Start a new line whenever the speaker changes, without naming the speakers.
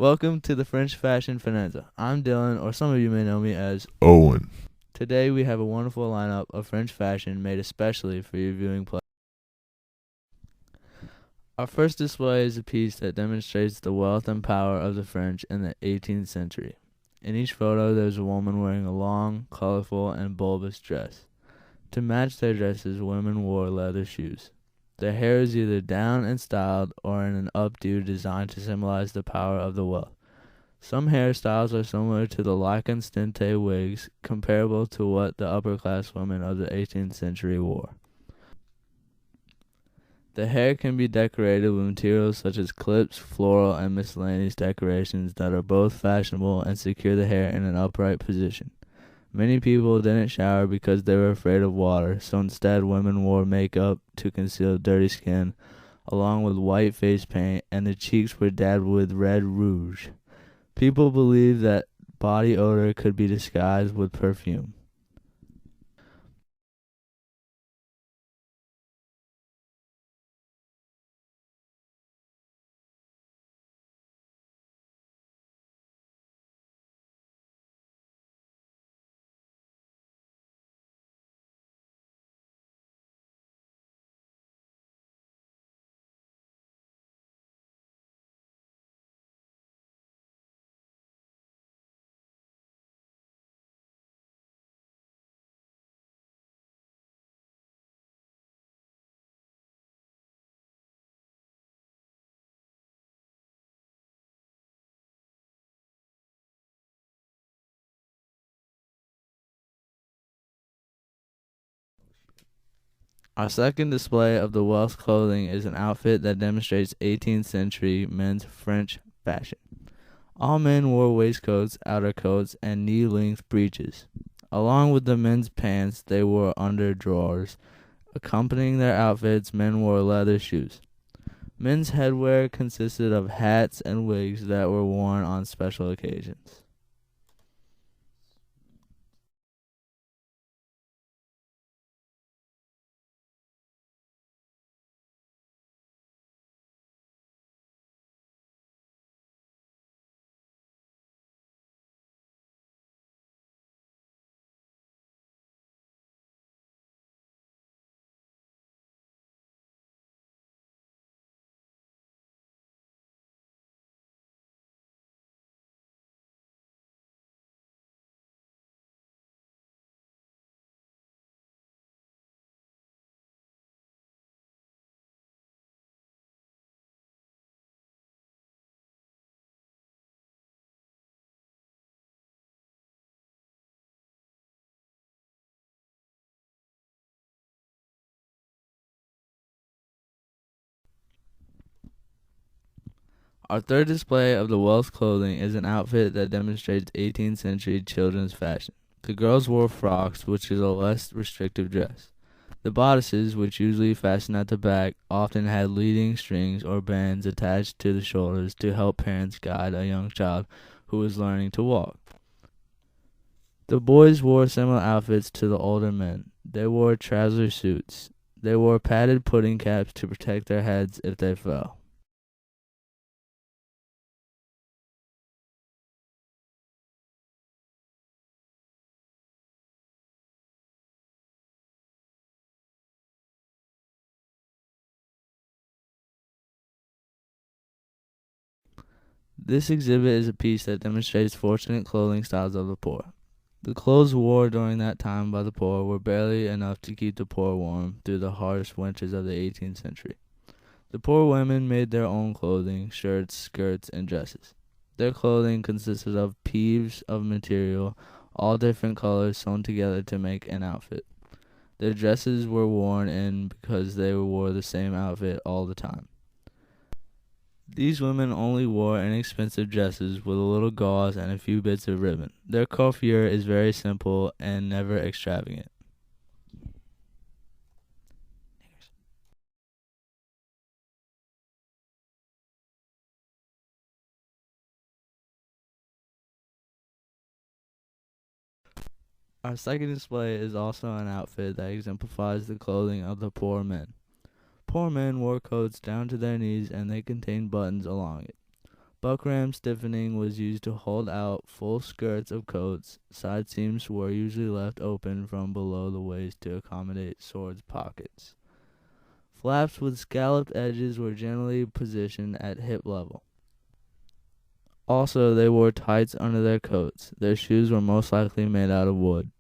Welcome to the French Fashion Fonanza. I'm Dylan, or some of you may know me as
Owen.
Today we have a wonderful lineup of French fashion made especially for your viewing pleasure. Our first display is a piece that demonstrates the wealth and power of the French in the 18th century. In each photo there's a woman wearing a long, colorful, and bulbous dress. To match their dresses, women wore leather shoes. Their hair is either down and styled or in an updo designed to symbolize the power of the wealth. Some hairstyles are similar to the Stinte wigs, comparable to what the upper-class women of the 18th century wore. The hair can be decorated with materials such as clips, floral, and miscellaneous decorations that are both fashionable and secure the hair in an upright position. Many people didn't shower because they were afraid of water, so instead women wore makeup to conceal dirty skin, along with white face paint, and the cheeks were dabbed with red rouge. People believed that body odor could be disguised with perfume. Our second display of the wealth clothing is an outfit that demonstrates 18th century men's French fashion. All men wore waistcoats, outer coats, and knee-length breeches. Along with the men's pants, they wore underdrawers. Accompanying their outfits, men wore leather shoes. Men's headwear consisted of hats and wigs that were worn on special occasions. Our third display of the wealth clothing is an outfit that demonstrates 18th century children's fashion. The girls wore frocks, which is a less restrictive dress. The bodices, which usually fasten at the back, often had leading strings or bands attached to the shoulders to help parents guide a young child who was learning to walk. The boys wore similar outfits to the older men. They wore trouser suits. They wore padded pudding caps to protect their heads if they fell. This exhibit is a piece that demonstrates fortunate clothing styles of the poor. The clothes worn during that time by the poor were barely enough to keep the poor warm through the harsh winters of the 18th century. The poor women made their own clothing, shirts, skirts, and dresses. Their clothing consisted of peaves of material, all different colors sewn together to make an outfit. Their dresses were worn in because they wore the same outfit all the time. These women only wore inexpensive dresses with a little gauze and a few bits of ribbon. Their coiffure is very simple and never extravagant. Our second display is also an outfit that exemplifies the clothing of the poor men. Poor men wore coats down to their knees and they contained buttons along it. Buckram stiffening was used to hold out full skirts of coats. Side seams were usually left open from below the waist to accommodate swords' pockets. Flaps with scalloped edges were generally positioned at hip level. Also, they wore tights under their coats. Their shoes were most likely made out of wood.